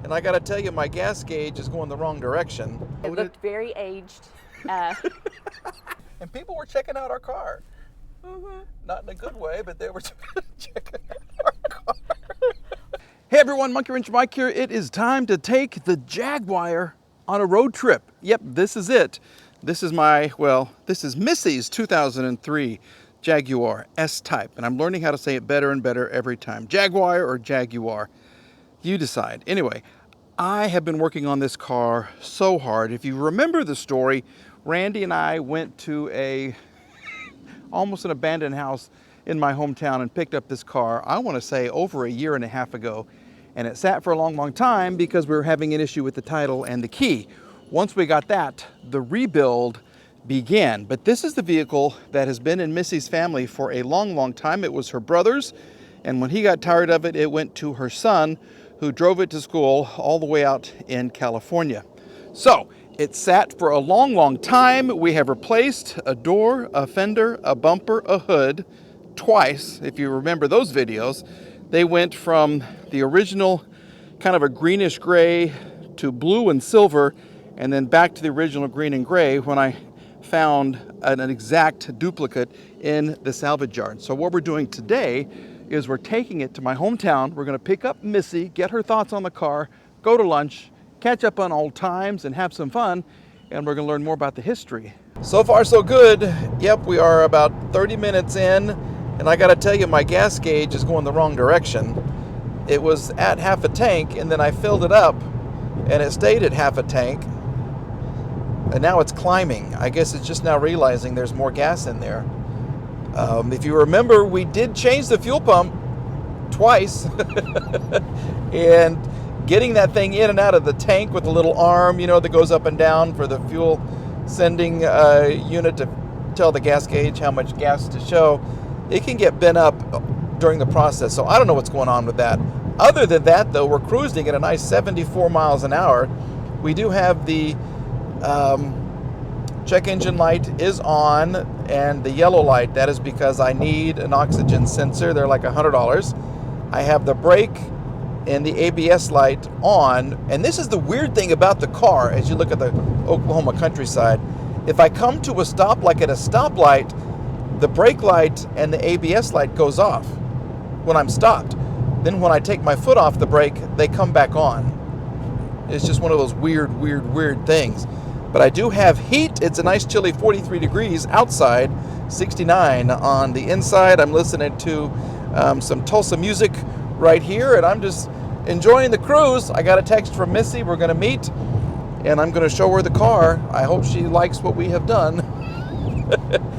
And I got to tell you, my gas gauge is going the wrong direction. It looked very aged. And people were checking out our car. Not in a good way, but they were checking out our car. Hey everyone, Monkey Wrench Mike here. It is time to take the Jaguar on a road trip. Yep, this is it. This is this is Missy's 2003 Jaguar S-Type, and I'm learning how to say it better and better every time. Jaguar or Jaguar, you decide. Anyway, I have been working on this car so hard. If you remember the story, Randy and I went to almost an abandoned house in my hometown and picked up this car, I want to say over a year and a half ago. And it sat for a long, long time because we were having an issue with the title and the key. Once we got that, the rebuild began. But this is the vehicle that has been in Missy's family for a long, long time. It was her brother's, and when he got tired of it, it went to her son, who drove it to school all the way out in California. So it sat for a long, long time. We have replaced a door, a fender, a bumper, a hood twice. If you remember those videos, they went from the original kind of a greenish gray to blue and silver, and then back to the original green and gray when I found an exact duplicate in the salvage yard. So what we're doing today is we're taking it to my hometown. We're going to pick up Missy, get her thoughts on the car, go to lunch, catch up on old times, and have some fun, and we're going to learn more about the history. So far so good. Yep, we are about 30 minutes in, and I got to tell you, my gas gauge is going the wrong direction. It was at half a tank, and then I filled it up, and it stayed at half a tank, and now it's climbing. I guess it's just now realizing there's more gas in there. If you remember, we did change the fuel pump twice, and getting that thing in and out of the tank with a little arm, you know, that goes up and down for the fuel sending unit to tell the gas gauge how much gas to show, it can get bent up during the process. So I don't know what's going on with that. Other than that, though, we're cruising at a nice 74 miles an hour. We do have the check engine light is on, and the yellow light, that is because I need an oxygen sensor. They're like $100. I have the brake and the ABS light on, and this is the weird thing about the car as you look at the Oklahoma countryside. If I come to a stop, like at a stoplight, the brake light and the ABS light goes off when I'm stopped. Then when I take my foot off the brake, they come back on. It's just one of those weird things. But I do have heat. It's a nice chilly 43 degrees outside, 69 on the inside. I'm listening to some Tulsa music right here, and I'm just enjoying the cruise. I got a text from Missy. We're going to meet, and I'm going to show her the car. I hope she likes what we have done.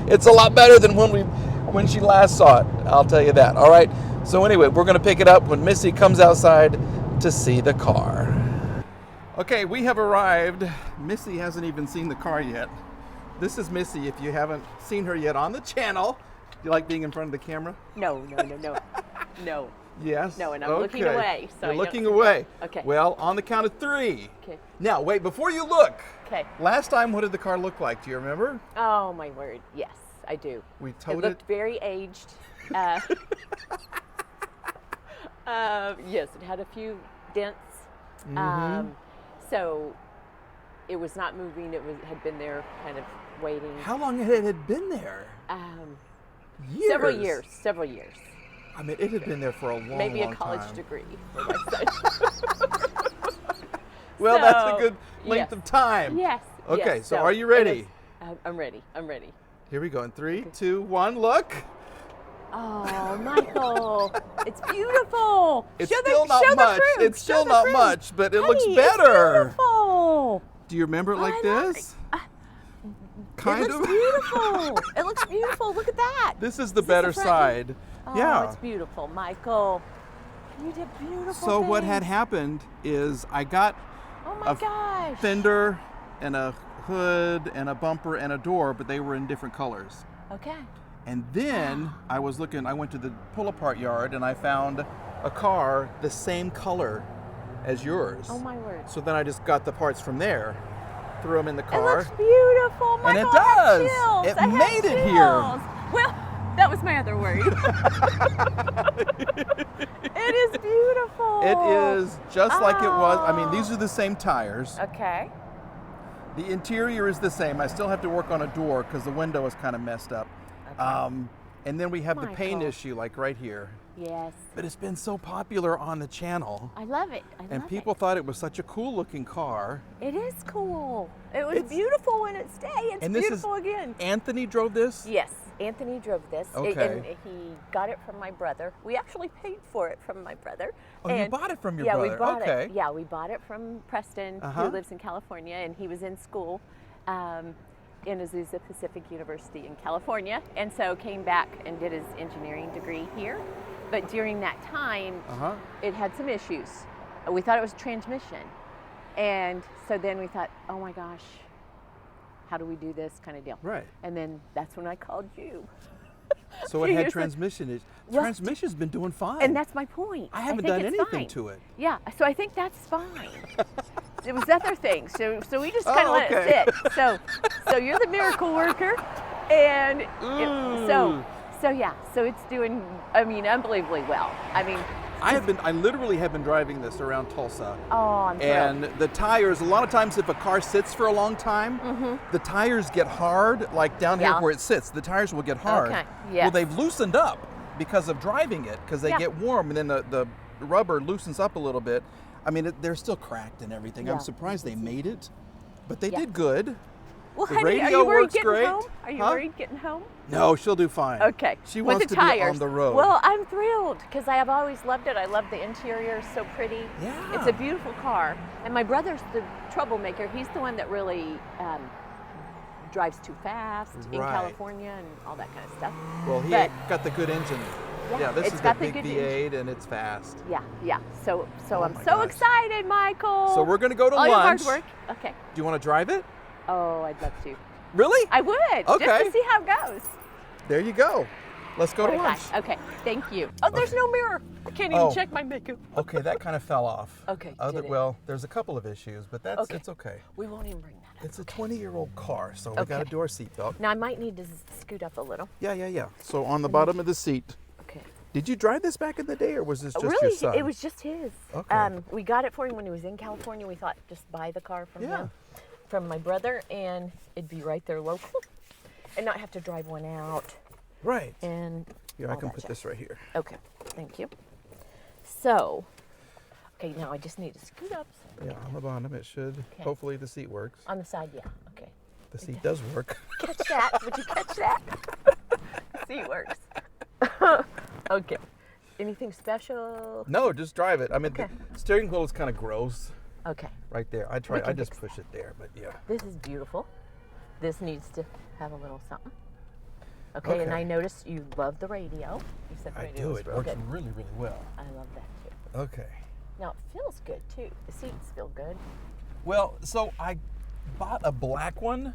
It's a lot better than when she last saw it, I'll tell you that. All right, so anyway, we're going to pick it up when Missy comes outside to see the car. Okay, we have arrived. Missy hasn't even seen the car yet. This is Missy, if you haven't seen her yet on the channel. Do you like being in front of the camera? No. Yes? No, and I'm looking away. So you're looking away. Okay. Well, on the count of 3. Okay. Now, wait, before you look. Okay. Last time, what did the car look like? Do you remember? Oh, my word. Yes, I do. We towed it. Looked very aged. Yes, it had a few dents. Mm-hmm. So it was not moving. Had been there, kind of waiting. How long had it been there? Years. Several years. I mean, it had been there for a long, maybe long a college time. degree for my son. Well, that's a good length of time. Yes. Okay, yes. So are you ready? I'm ready. Here we go. In 3, 2, 1, look. Oh, Michael, it's beautiful. It's still not much. It's still not much, but it looks better. It's beautiful. Do you remember it like this? Kind of. It looks beautiful. It looks beautiful. Look at that. This is the better side. Oh, yeah. It's beautiful, Michael. You did beautiful. So what had happened is I got a fender and a hood and a bumper and a door, but they were in different colors. Okay. And then I went to the pull-apart yard, and I found a car the same color as yours. Oh, my word. So then I just got the parts from there, threw them in the car. It looks beautiful, Michael. And it does. It made it here. Well, That was my other word. It is beautiful. It is just like it was. I mean, these are the same tires. Okay. The interior is the same. I still have to work on a door because the window is kind of messed up. Okay. And then we have the paint Michael. issue, like right here. Yes. But it's been so popular on the channel. I love it. And people thought it was such a cool looking car. It is cool. It was beautiful when it stayed. It's and this beautiful is, again. Anthony drove this? Yes, Anthony drove this. Okay. And he got it from my brother. We actually paid for it from my brother. Oh, and you bought it from your yeah, brother? We bought okay. it. Yeah, we bought it from Preston, who lives in California, and he was in school in Azusa Pacific University in California, and so came back and did his engineering degree here. But during that time, it had some issues. We thought it was transmission. And so then we thought, oh my gosh, how do we do this kind of deal? Right. And then that's when I called you. So it had transmission issues. Transmission's been doing fine. And that's my point. I haven't done anything to it. Yeah, so I think that's fine. It was other things. So we just kind of let it sit. So you're the miracle worker. And so it's doing, I mean, unbelievably well. I mean, I literally have been driving this around Tulsa. Oh, I'm thrilled. And the tires, a lot of times if a car sits for a long time, the tires get hard, like down here where it sits, the tires will get hard. Okay. Yes. Well, they've loosened up because of driving it, because they get warm, and then the rubber loosens up a little bit. I mean, they're still cracked and everything. I'm surprised they made it, but they did good. Well, the honey, radio are you worried works getting great. home? Are you worried getting home? No, she'll do fine. Okay. She With wants the to tires. be on the road. Well, I'm thrilled because I have always loved it. I love the interior, it's so pretty. Yeah. It's a beautiful car. And my brother's the troublemaker. He's the one that really drives too fast in California and all that kind of stuff. Well, he got the good engine. Yeah, this is the big V8 and it's fast. Yeah. So I'm so excited, Michael. So we're going to go to all lunch. Your hard work. Okay. Do you want to drive it? Oh, I'd love to. Really? I would. Okay. Just to see how it goes. There you go. Let's go to lunch. Gosh. Okay. Thank you. Oh, there's no mirror. I can't even check my makeup. Okay, that kind of fell off. Okay. Well, there's a couple of issues, but it's okay. We won't even bring that up. It's a 20-year-old car, so we got to do our seatbelt. Now I might need to scoot up a little. Yeah. So on the bottom of the seat. Okay. Did you drive this back in the day, or was this just your really? son? It was just his. Okay. We got it for him when he was in California. We thought just buy the car from him, from my brother, and it'd be right there local, and not have to drive one out. Right. And here, I can put this right here. Okay. Thank you. So, okay, now I just need to scoot up. Yeah, on the bottom it should. Okay. Hopefully the seat works. On the side, yeah. Okay. The seat does work. Catch that? Would you catch that? The seat works. Okay. Anything special? No, just drive it. I mean, the steering wheel is kind of gross. Okay. Right there. I just push it there, but yeah. This is beautiful. This needs to have a little something. Okay, and I noticed you love the radio. You said the I radio do. was It real works good. really, really well. I love that too. Okay. Now it feels good too. The seats feel good. Well, so I bought a black one.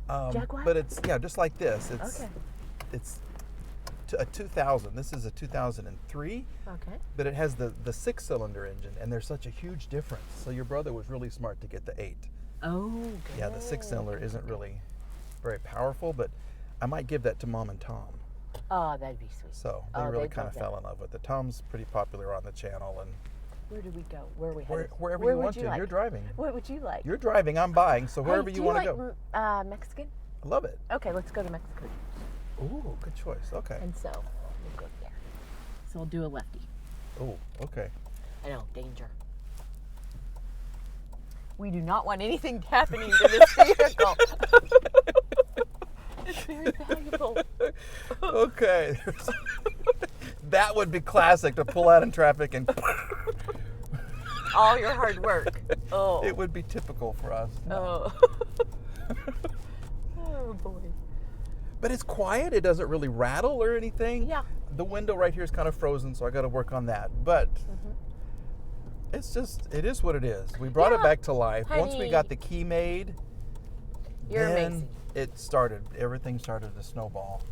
Jaguar? But it's just like this. Okay. It's a 2000. This is a 2003. Okay. But it has the 6-cylinder engine, and there's such a huge difference. So your brother was really smart to get the 8. Oh, good. Yeah, the 6-cylinder isn't really very powerful, but I might give that to Mom and Tom. Oh, that'd be sweet. So they really kind of fell in love with it. Tom's pretty popular on the channel, and where do we go? Where are we headed? Wherever you want to. Like? You're driving. What would you like? You're driving. I'm buying. So wherever you want to go. Mexican? I love it. Okay, let's go to Mexico. Ooh, good choice. Okay. And so we'll go there. So we'll do a lefty. Oh, okay. I know, danger. We do not want anything happening to this vehicle. It's very valuable. Okay. That would be classic, to pull out in traffic and all your hard work. Oh. It would be typical for us. Oh. Oh boy. But it's quiet. It doesn't really rattle or anything. Yeah. The window right here is kind of frozen, so I got to work on that. But it's just, it is what it is. We brought it back to life. Honey. Once we got the key made, You're then amazing. Everything started to snowball.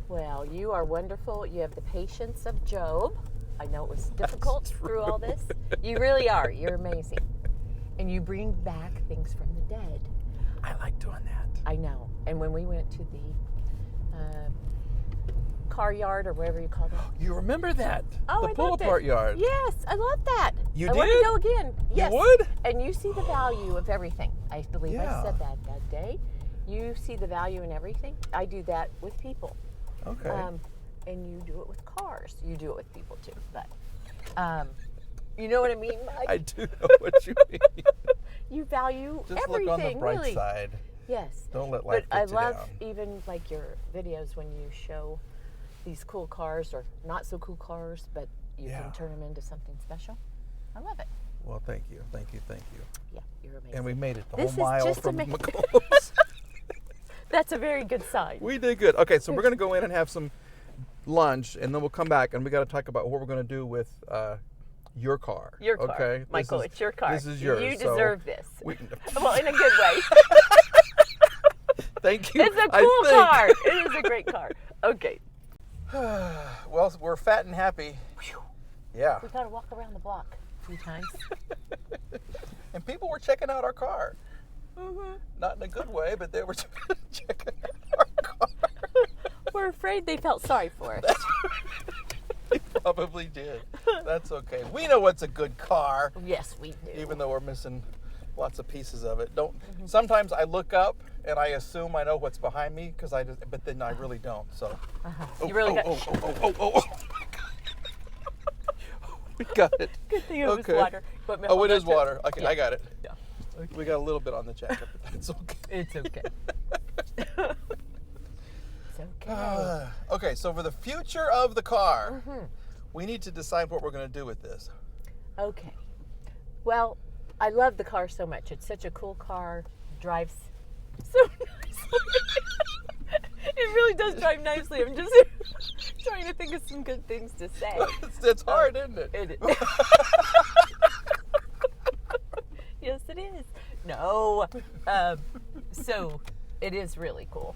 Well, you are wonderful. You have the patience of Job. I know it was difficult through all this. You really are. You're amazing. And you bring back things from the dead. I like doing that. I know. And when we went to the car yard or whatever you call it. You remember that? Oh, the I pull loved apart it. yard. Yes, I love that. You I did? want to go again. Yes. You would? And you see the value of everything. I believe Yeah. I said that day. You see the value in everything. I do that with people. Okay. And you do it with cars. You do it with people too. But you know what I mean, Mike? I do know what you mean. You value Just everything. look on the bright really. side. Yes. Don't let life But I get you love down. even like your videos when you show these cool cars or not so cool cars, but you Yeah. can turn them into something special. I love it. Well, thank you. Yeah, you're amazing. And we made it the This whole is mile just from amazing. McCombs. That's a very good sign. We did good. Okay, so we're going to go in and have some lunch, and then we'll come back, and we got to talk about what we're going to do with your car. Your car, Okay, Michael. It's your car. This is yours. You so deserve this. we- Well, in a good way. Thank you. It's a I cool think. car. It is a great car. Okay. Well, we're fat and happy. Yeah. We got to walk around the block a few times. And people were checking out our car. Not in a good way, but they were checking out our car. We're afraid they felt sorry for us. They probably did. That's okay. We know what's a good car, Yes, we do. even though we're missing lots of pieces of it. Sometimes I look up and I assume I know what's behind me but then I really don't. So You really got. oh. We got it. Good thing it was Okay. water. But Oh, it is water. Okay, Yeah. I got it. Yeah. Okay. We got a little bit on the jacket, but that's okay. It's okay. It's okay. Okay, so for the future of the car, we need to decide what we're going to do with this. Okay. Well, I love the car so much. It's such a cool car. Drives so nicely. It really does drive nicely. I'm just trying to think of some good things to say. It's hard, isn't it? It is. Yes, it is. No. So it is really cool.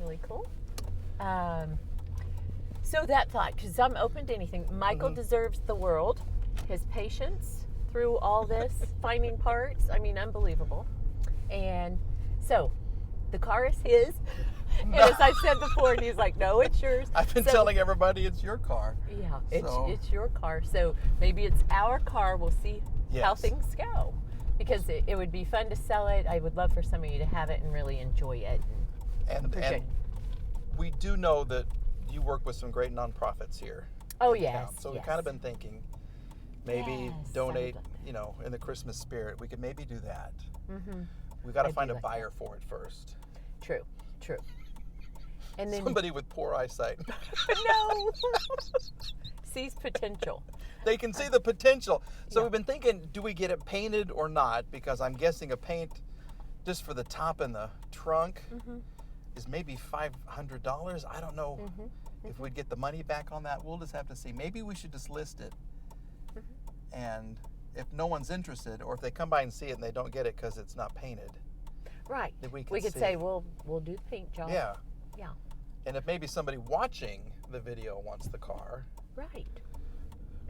Really cool. So that thought, because I'm open to anything. Michael deserves the world. His patience through all this, finding parts. I mean, unbelievable. And so the car is his. And as I said before, and he's like, no, it's yours. I've been telling everybody it's your car. Yeah, So- it's your car. So maybe it's our car. We'll see how Yes. things go. Because it would be fun to sell it. I would love for some of you to have it and really enjoy it. And Appreciate it. we do know that you work with some great nonprofits here. Oh, in yes. town. So yes. we've kind of been thinking maybe Yes, I would donate, love that. in the Christmas spirit. We could maybe do that. Mm-hmm. We got to I do find a like buyer for it first. True. And then Somebody with poor eyesight. no sees potential. They can see the potential. So Yeah. we've been thinking, do we get it painted or not? Because I'm guessing a paint just for the top and the trunk is maybe $500. I don't know if we'd get the money back on that. We'll just have to see. Maybe we should just list it. And if no one's interested, or if they come by and see it and they don't get it because it's not painted, Right. then we could see. say we'll do the paint job. Yeah. Yeah. And if maybe somebody watching the video wants the car Right.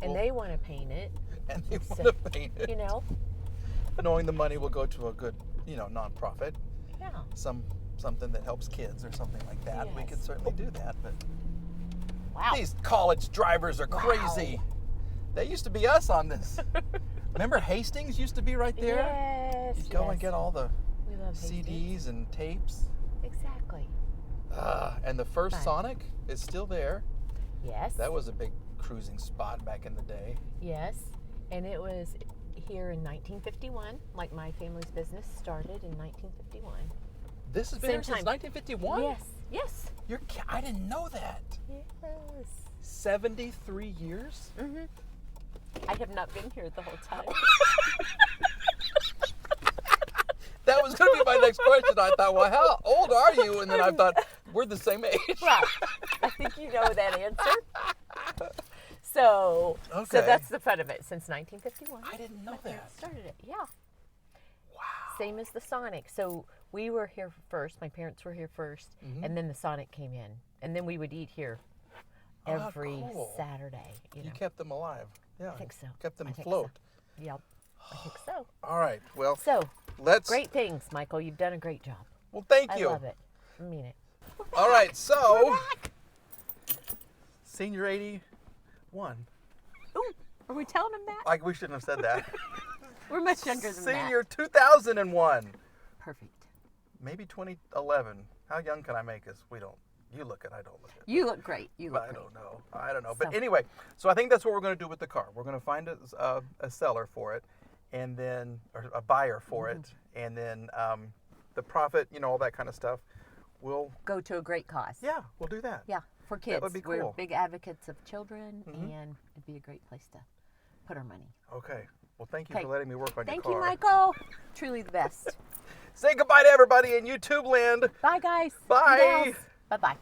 And Well- they want to paint it, and they So, want to paint it, you know. knowing the money will go to a good, nonprofit, Yeah. something that helps kids or something like that. We could Yes. certainly do that. But Wow. these college drivers are crazy. They used to be us on this. Remember Hastings used to be right there? Yes. You'd go and yes. get all the We love Hastings. CDs and tapes. Exactly. And the first Fun. Sonic is still there. Yes. That was a big cruising spot back in the day. Yes. And it was here in 1951, like my family's business started in 1951. This has been Same here since time. 1951? Yes. Yes. I didn't know that. Yes. 73 years? Mm-hmm. I have not been here the whole time. That was going to be my next question. I thought, well, how old are you? And then I thought, we're the same age. Right. I think you know that answer. So Okay. that's the fun of it. Since 1951. I didn't know my parents that. started it. Yeah. Wow. Same as the Sonic. So we were here first. My parents were here 1st, and then the Sonic came in, and then we would eat here every cool. Saturday. You know. You kept them alive. Yeah. I think so. Kept them I think afloat. So. Yep. I think so. All right. Well, So let's. great things, Michael. You've done a great job. Well, thank you. I love it. I mean it. All right. So Senior 81. Ooh, are we telling them that? We shouldn't have said that. We're much younger than that. Senior 2001. Perfect. Maybe 2011. How young can I make us? We don't. You look it. I don't look it. You look great. You look I great. don't know. I don't know. But anyway, so I think that's what we're going to do with the car. We're going to find a seller for it, and then or a buyer for it, and then the profit, all that kind of stuff. We'll go to a great cause. Yeah, we'll do that. Yeah, for kids. That would be cool. We're big advocates of children, and it'd be a great place to put our money. Okay. Well, thank you for letting me work on your car. Thank you, Michael. Truly the best. Say goodbye to everybody in YouTube land. Bye, guys. Bye. Bye-bye.